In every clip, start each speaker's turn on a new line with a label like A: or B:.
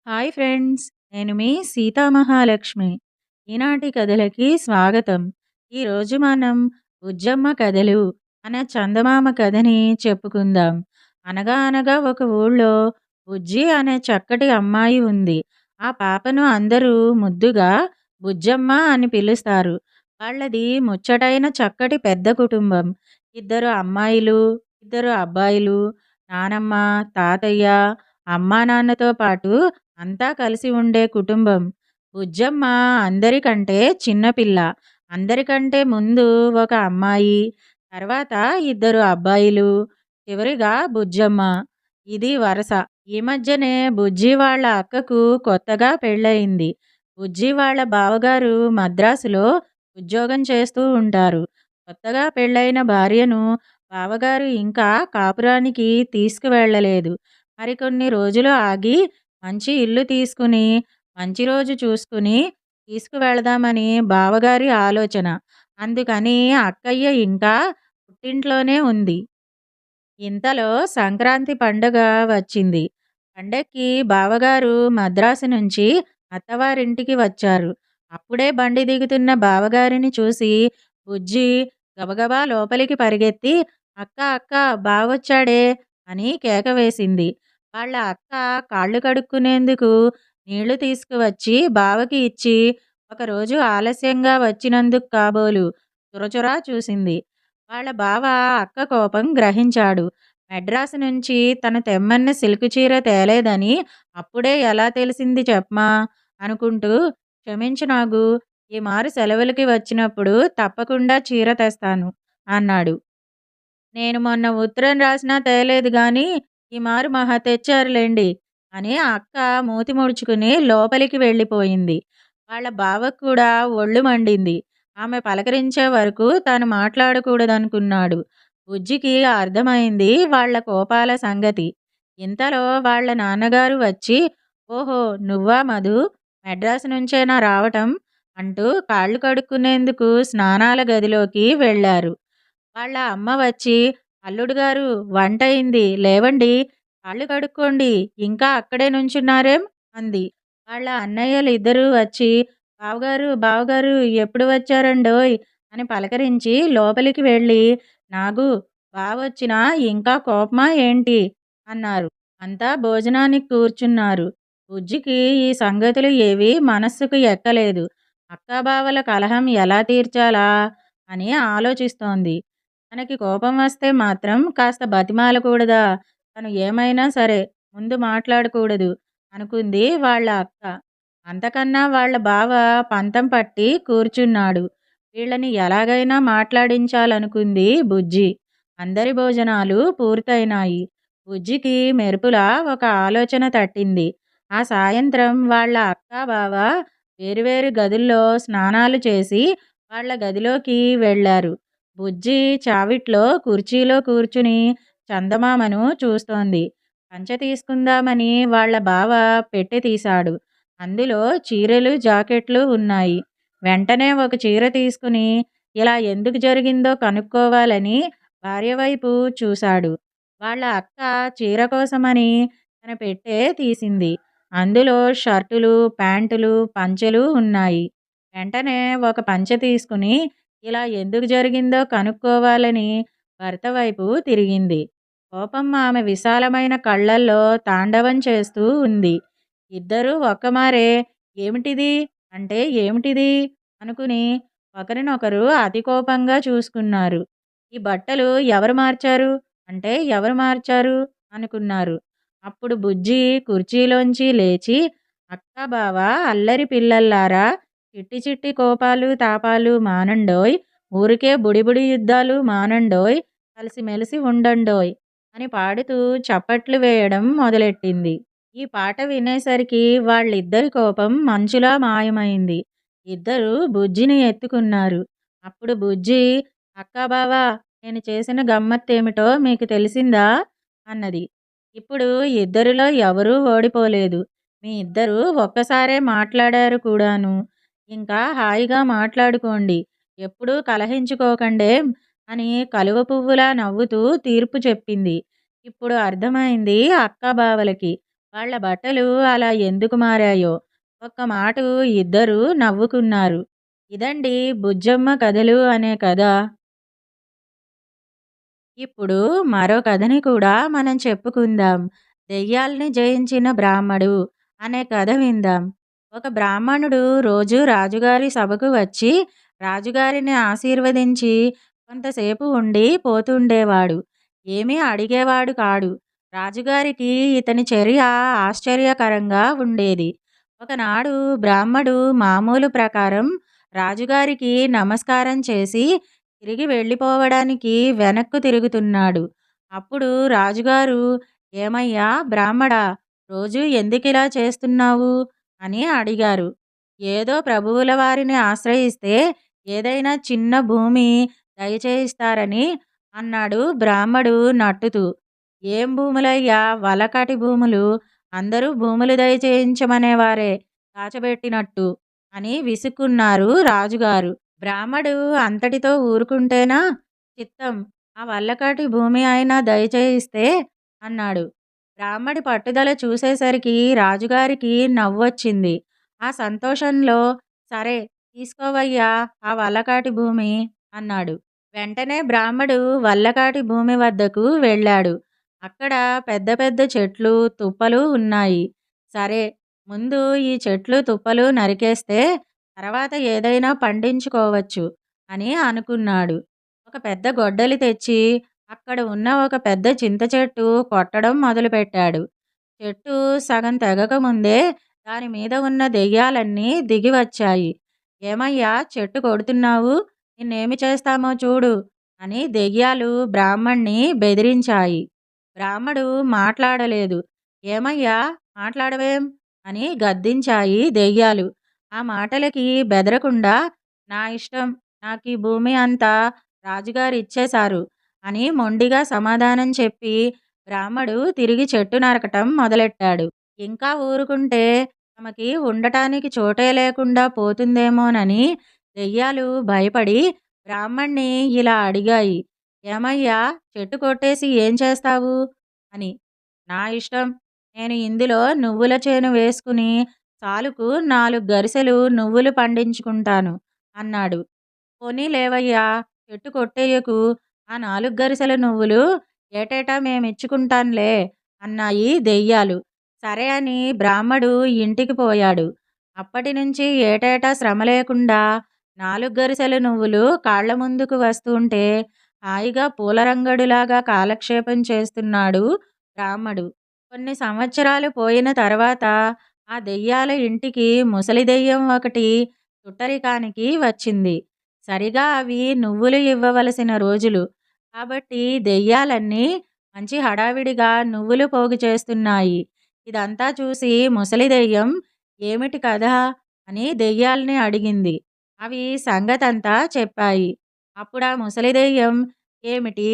A: Hi friends, నేను మీ సీతామహాలక్ష్మి. ఈనాటి కథలకి స్వాగతం. ఈరోజు మనం బుజ్జమ్మ కథలు అనే చందమామ కథని చెప్పుకుందాం. అనగా అనగా ఒక ఊళ్ళో బుజ్జి అనే చక్కటి అమ్మాయి ఉంది. ఆ పాపను అందరూ ముద్దుగా బుజ్జమ్మ అని పిలుస్తారు. వాళ్ళది ముచ్చటైన చక్కటి పెద్ద కుటుంబం. ఇద్దరు అమ్మాయిలు, ఇద్దరు అబ్బాయిలు, నానమ్మ, తాతయ్య, అమ్మా నాన్నతో పాటు అంతా కలిసి ఉండే కుటుంబం. బుజ్జమ్మ అందరికంటే చిన్నపిల్ల. అందరికంటే ముందు ఒక అమ్మాయి, తర్వాత ఇద్దరు అబ్బాయిలు, చివరిగా బుజ్జమ్మ. ఇది వరస. ఈ మధ్యనే బుజ్జి వాళ్ళ అక్కకు కొత్తగా పెళ్ళయింది. బుజ్జి వాళ్ళ బావగారు మద్రాసులో ఉద్యోగం చేస్తూ ఉంటారు. కొత్తగా పెళ్ళైన భార్యను బావగారు ఇంకా కాపురానికి తీసుకువెళ్ళలేదు. మరికొన్ని రోజులు ఆగి మంచి ఇల్లు తీసుకుని, మంచి రోజు చూసుకుని తీసుకువెళదామని బావగారి ఆలోచన. అందుకని అక్కయ్య ఇంకా పుట్టింట్లోనే ఉంది. ఇంతలో సంక్రాంతి పండుగ వచ్చింది. పండక్కి బావగారు మద్రాసు నుంచి అత్తవారింటికి వచ్చారు. అప్పుడే బండి దిగుతున్న బావగారిని చూసి బుజ్జి గబగబా లోపలికి పరిగెత్తి అక్క అక్క బావొచ్చాడే అని కేక వేసింది. వాళ్ళ అక్క కాళ్ళు కడుక్కునేందుకు నీళ్లు తీసుకువచ్చి బావకి ఇచ్చి ఒకరోజు ఆలస్యంగా వచ్చినందుకు కాబోలు చురచురా చూసింది. వాళ్ళ బావ అక్క కోపం గ్రహించాడు. మెడ్రాసు నుంచి తను తెమ్మన్న సిల్కు చీర తేలేదని అప్పుడే ఎలా తెలిసింది చెప్పమా అనుకుంటూ, క్షమించు నాగు, ఈ మారు సెలవులకి వచ్చినప్పుడు తప్పకుండా చీర తెస్తాను అన్నాడు. నేను మొన్న ఉత్తరం రాసినా తేలేదు గాని ఈ మారు మహా తెచ్చారులేండి అని ఆ అక్క మూతి ముడుచుకుని లోపలికి వెళ్ళిపోయింది. వాళ్ళ బావకు కూడా ఒళ్ళు మండింది. ఆమె పలకరించే వరకు తాను మాట్లాడకూడదనుకున్నాడు. బుజ్జికి అర్థమైంది వాళ్ళ కోపాల సంగతి. ఇంతలో వాళ్ళ నాన్నగారు వచ్చి, ఓహో నువ్వా మధు, మెడ్రాసు నుంచేనా రావటం అంటూ కాళ్ళు కడుక్కునేందుకు స్నానాల గదిలోకి వెళ్ళారు. వాళ్ళ అమ్మ వచ్చి, అల్లుడు గారు వంటయింది లేవండి, కాళ్ళు కడుక్కోండి, ఇంకా అక్కడే నుంచున్నారేం అంది. వాళ్ళ అన్నయ్యలు ఇద్దరూ వచ్చి, బావగారు బావగారు ఎప్పుడు వచ్చారండోయ్ అని పలకరించి లోపలికి వెళ్ళి, నాగు బావొచ్చినా ఇంకా కోపమా ఏంటి అన్నారు. అంతా భోజనానికి కూర్చున్నారు. బుజ్జికి ఈ సంగతులు ఏవి మనస్సుకు ఎక్కలేదు. అక్కాబావల కలహం ఎలా తీర్చాలా అని ఆలోచిస్తోంది. తనకి కోపం వస్తే మాత్రం కాస్త బతిమాలకూడదా? తను ఏమైనా సరే ముందు మాట్లాడకూడదు అనుకుంది వాళ్ళ అక్క. అంతకన్నా వాళ్ళ బావ పంతం పట్టి కూర్చున్నాడు. వీళ్ళని ఎలాగైనా మాట్లాడించాలనుకుంది బుజ్జి. అందరి భోజనాలు పూర్తయినాయి. బుజ్జికి మెరుపులా ఒక ఆలోచన తట్టింది. ఆ సాయంత్రం వాళ్ళ అక్క బావ వేరువేరు గదుల్లో స్నానాలు చేసి వాళ్ళ గదిలోకి వెళ్ళారు. బుజ్జి చావిట్లో కుర్చీలో కూర్చుని చందమామను చూస్తోంది. పంచె తీసుకుందామని వాళ్ళ బావ పెట్టె తీశాడు. అందులో చీరలు, జాకెట్లు ఉన్నాయి. వెంటనే ఒక చీర తీసుకుని ఇలా ఎందుకు జరిగిందో కనుక్కోవాలని భార్య వైపు చూశాడు. వాళ్ళ అక్క చీర కోసమని తన పెట్టె తీసింది. అందులో షర్టులు, ప్యాంటులు, పంచెలు ఉన్నాయి. వెంటనే ఒక పంచె తీసుకుని ఇలా ఎందుకు జరిగిందో కనుక్కోవాలని భర్త వైపు తిరిగింది. కోపం ఆమె విశాలమైన కళ్ళల్లో తాండవం చేస్తూ ఉంది. ఇద్దరూ ఒక్కమారే ఏమిటిది అంటే ఏమిటిది అనుకుని ఒకరినొకరు అతి కోపంగా చూసుకున్నారు. ఈ బట్టలు ఎవరు మార్చారు అంటే ఎవరు మార్చారు అనుకున్నారు. అప్పుడు బుజ్జి కుర్చీలోంచి లేచి, అక్కా బావ అల్లరి పిల్లల్లారా, చిట్టి చిట్టి కోపాలు తాపాలు మానండోయ్, ఊరికే బుడిబుడి యుద్ధాలు మానండోయ్, కలిసిమెలిసి ఉండండోయ్ అని పాడుతూ చప్పట్లు వేయడం మొదలెట్టింది. ఈ పాట వినేసరికి వాళ్ళిద్దరి కోపం మంచులా మాయమైంది. ఇద్దరూ బుజ్జిని ఎత్తుకున్నారు. అప్పుడు బుజ్జి, అక్కా బావా, నేను చేసిన గమ్మత్తేమిటో మీకు తెలిసిందా అన్నది. ఇప్పుడు ఇద్దరిలో ఎవరూ ఓడిపోలేదు. మీ ఇద్దరూ ఒక్కసారే మాట్లాడారు కూడాను. ఇంకా హాయిగా మాట్లాడుకోండి. ఎప్పుడూ కలహించుకోకండేం అని కలువ పువ్వులా నవ్వుతూ తీర్పు చెప్పింది. ఇప్పుడు అర్థమైంది అక్కా బావలకి. వాళ్ళ బట్టలు అలా ఎందుకు మారాయో ఒక్క మాటు ఇద్దరూ నవ్వుకున్నారు. ఇదండి 'బుజ్జమ్మ కథలు' అనే కథ. ఇప్పుడు మరో కథని కూడా మనం చెప్పుకుందాం. 'దెయ్యాల్ని జయించిన బ్రాహ్మడు' అనే కథ విందాం. ఒక బ్రాహ్మణుడు రోజూ రాజుగారి సభకు వచ్చి రాజుగారిని ఆశీర్వదించి కొంతసేపు ఉండి పోతుండేవాడు. ఏమీ అడిగేవాడు కాడు. రాజుగారికి ఇతని చర్య ఆశ్చర్యకరంగా ఉండేది. ఒకనాడు బ్రాహ్మడు మామూలు ప్రకారం రాజుగారికి నమస్కారం చేసి తిరిగి వెళ్ళిపోవడానికి వెనక్కు తిరుగుతున్నాడు. అప్పుడు రాజుగారు, "ఏమయ్యా బ్రాహ్మడా! రోజూ ఎందుకిలా చేస్తున్నావు?" అని అడిగారు. "ఏదో ప్రభువుల వారిని ఆశ్రయిస్తే ఏదైనా చిన్న భూమి దయచేయిస్తారని" అన్నాడు బ్రాహ్మడు నట్టుతూ. "ఏం భూములయ్యా, వలకాటి భూములు. అందరూ భూములు దయచేయించమనేవారే దాచబెట్టినట్టు" అని విసుక్కున్నారు రాజుగారు. బ్రాహ్మడు అంతటితో ఊరుకుంటేనా చిత్తం, ఆ వల్లకాటి భూమి అయినా దయచేయిస్తే అన్నాడు. బ్రాహ్మడి పట్టుదల చూసేసరికి రాజుగారికి నవ్వొచ్చింది. ఆ సంతోషంలో సరే తీసుకోవయ్యా ఆ వల్లకాటి భూమి అన్నాడు. వెంటనే బ్రాహ్మడు వల్లకాటి భూమి వద్దకు వెళ్ళాడు. అక్కడ పెద్ద పెద్ద చెట్లు, తుప్పలు ఉన్నాయి. సరే, ముందు ఈ చెట్లు, తుప్పలు నరికేస్తే తర్వాత ఏదైనా పండించుకోవచ్చు అని అనుకున్నాడు. ఒక పెద్ద గొడ్డలి తెచ్చి అక్కడ ఉన్న ఒక పెద్ద చింత చెట్టు కొట్టడం మొదలుపెట్టాడు. చెట్టు సగం తెగక ముందే దాని మీద ఉన్న దెయ్యాలన్నీ దిగి వచ్చాయి. "ఏమయ్యా చెట్టు కొడుతున్నావు? నిన్నేమి చేస్తామో చూడు" అని దెయ్యాలు బ్రాహ్మణ్ణి బెదిరించాయి. బ్రాహ్మడు మాట్లాడలేదు. "ఏమయ్యా మాట్లాడవేం" అని గద్దించాయి దెయ్యాలు. ఆ మాటలకి బెదరకుండా "నా ఇష్టం, నాకీ భూమి అంతా రాజుగారు ఇచ్చేశారు" అని మొండిగా సమాధానం చెప్పి బ్రాహ్మడు తిరిగి చెట్టు నరకటం మొదలెట్టాడు. ఇంకా ఊరుకుంటే తమకి ఉండటానికి చోటే లేకుండా పోతుందేమోనని దెయ్యాలు భయపడి బ్రాహ్మణ్ణి ఇలా అడిగాయి. "ఏమయ్యా చెట్టు కొట్టేసి ఏం చేస్తావు" అని. "నా ఇష్టం, నేను ఇందులో నువ్వుల చేను వేసుకుని సాలుకు 4 గరిసెలు నువ్వులు పండించుకుంటాను" అన్నాడు. "పోనీ లేవయ్యా చెట్టు కొట్టెయ్యకు, ఆ 4 గరిసెల నువ్వులు ఏటేటా మేమిచ్చుకుంటాంలే" అన్నాయి దెయ్యాలు. సరే అని బ్రాహ్మడు ఇంటికి పోయాడు. అప్పటినుంచి ఏటేటా శ్రమ లేకుండా 4 గరిసెల నువ్వులు కాళ్ళ ముందుకు వస్తుంటే హాయిగా పూలరంగడులాగా కాలక్షేపం చేస్తున్నాడు బ్రాహ్మడు. కొన్ని సంవత్సరాలు పోయిన తర్వాత ఆ దెయ్యాల ఇంటికి ముసలి దెయ్యం ఒకటి చుట్టరికానికి వచ్చింది. సరిగా అవి నువ్వులు ఇవ్వవలసిన రోజులు. కాబట్టి దెయ్యాలన్నీ మంచి హడావిడిగా నువ్వులు పోగు చేస్తున్నాయి. ఇదంతా చూసి ముసలి దెయ్యం "ఏమిటి కథ" అని దెయ్యాల్ని అడిగింది. అవి సంగతంతా చెప్పాయి. అప్పుడా ముసలి దెయ్యం "ఏమిటి,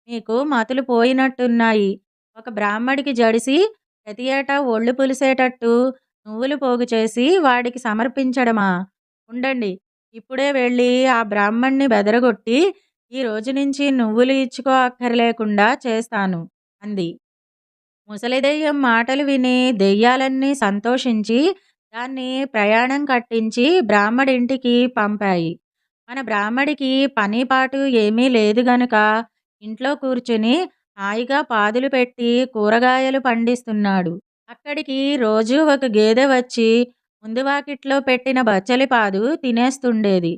A: మీకు మతులు పోయినట్టున్నాయి. ఒక బ్రాహ్మడికి జడిసి ప్రతి ఏటా ఒళ్ళు పులిసేటట్టు నువ్వులు పోగు చేసి వాడికి సమర్పించడమా? ఉండండి, ఇప్పుడే వెళ్ళి ఆ బ్రాహ్మణ్ణి బెదరగొట్టి ఈ రోజు నుంచి నువ్వులు ఇచ్చుకో అక్కర్లేకుండా చేస్తాను" అంది. ముసలిదెయ్యం మాటలు విని దెయ్యాలన్నీ సంతోషించి దాన్ని ప్రయాణం కట్టించి బ్రాహ్మడింటికి పంపాయి. మన బ్రాహ్మడికి పని పాటు ఏమీ లేదు గనుక ఇంట్లో కూర్చుని హాయిగా పాదులు పెట్టి కూరగాయలు పండిస్తున్నాడు. అక్కడికి రోజూ ఒక గేదె వచ్చి ముందు వాకిట్లో పెట్టిన బచ్చలి పాదు తినేస్తుండేది.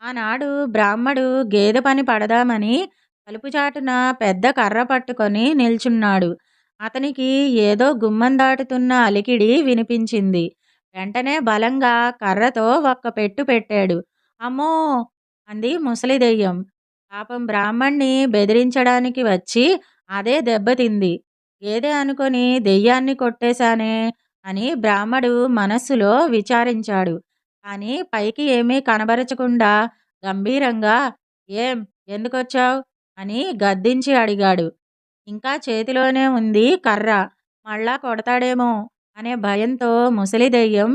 A: ఆనాడు బ్రాహ్మడు గేదె పని పడదామని తలుపు చాటున పెద్ద కర్ర పట్టుకొని నిల్చున్నాడు. అతనికి ఏదో గుమ్మం దాటుతున్న అలికిడి వినిపించింది. వెంటనే బలంగా కర్రతో ఒక్క పెట్టు పెట్టాడు. "అమ్మో!" అంది ముసలి దెయ్యం. పాపం బ్రాహ్మణ్ణి బెదిరించడానికి వచ్చి అదే దెబ్బతింది. గేదె అనుకొని దెయ్యాన్ని కొట్టేశానే అని బ్రాహ్మడు మనస్సులో విచారించాడు. కానీ పైకి ఏమీ కనబరచకుండా గంభీరంగా "ఏం, ఎందుకొచ్చావ్" అని గద్దించి అడిగాడు. ఇంకా చేతిలోనే ఉంది కర్ర. మళ్ళా కొడతాడేమో అనే భయంతో ముసలి దెయ్యం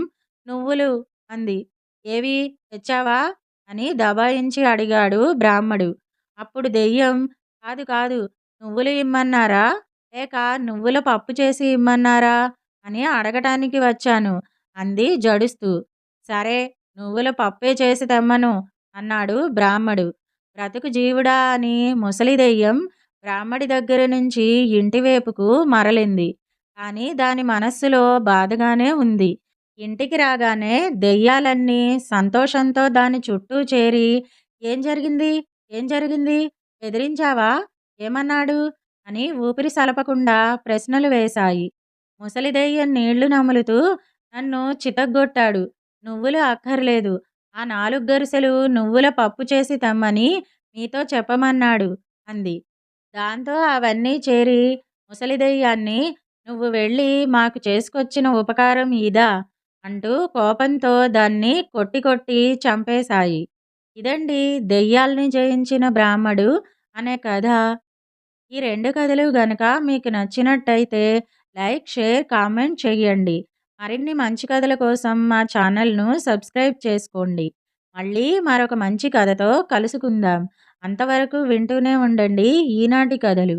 A: "నువ్వులు" అంది. "ఏవి, తెచ్చావా" అని దబాయించి అడిగాడు బ్రాహ్మడు. అప్పుడు దెయ్యం "కాదు కాదు, నువ్వులు ఇమ్మన్నారా, లేక నువ్వుల పప్పు చేసి ఇమ్మన్నారా" అని అడగటానికి వచ్చాను అంది జడుస్తూ. సరే, నువ్వుల పప్పే చేసి తెమ్మను అన్నాడు బ్రాహ్మడు. బ్రతుకు జీవుడా అని ముసలి దెయ్యం బ్రాహ్మడి దగ్గర నుంచి ఇంటివైపుకు మరలింది. కానీ దాని మనస్సులో బాధగానే ఉంది. ఇంటికి రాగానే దెయ్యాలన్నీ సంతోషంతో దాని చుట్టూ చేరి ఏం జరిగింది? ఏం జరిగింది? బెదిరించావా? ఏమన్నాడు? అని ఊపిరి సలపకుండా ప్రశ్నలు వేశాయి. ముసలి దెయ్యం నీళ్లు నములుతూ నన్ను చితగ్గొట్టాడు. నువ్వులు అక్కర్లేదు. ఆ 4 గరిసెలు నువ్వుల పప్పు చేసి తెమ్మని మీతో చెప్పమన్నాడు అంది. దాంతో అవన్నీ చేరి ముసలి దెయ్యాన్ని నువ్వు వెళ్ళి మాకు చేసుకొచ్చిన ఉపకారం ఇదా అంటూ కోపంతో దాన్ని కొట్టి కొట్టి చంపేశాయి. ఇదండి దెయ్యాల్ని జయించిన బ్రాహ్మడు అనే కథ. ఈ 2 కథలు గనక మీకు నచ్చినట్టయితే లైక్, షేర్, కామెంట్ చేయండి. మరిన్ని మంచి కథల కోసం మా ఛానల్‌ను సబ్స్క్రైబ్ చేసుకోండి. మళ్ళీ మరొక మంచి కథతో కలుసుకుందాం. అంతవరకు వింటూనే ఉండండి ఈనాటి కథలు.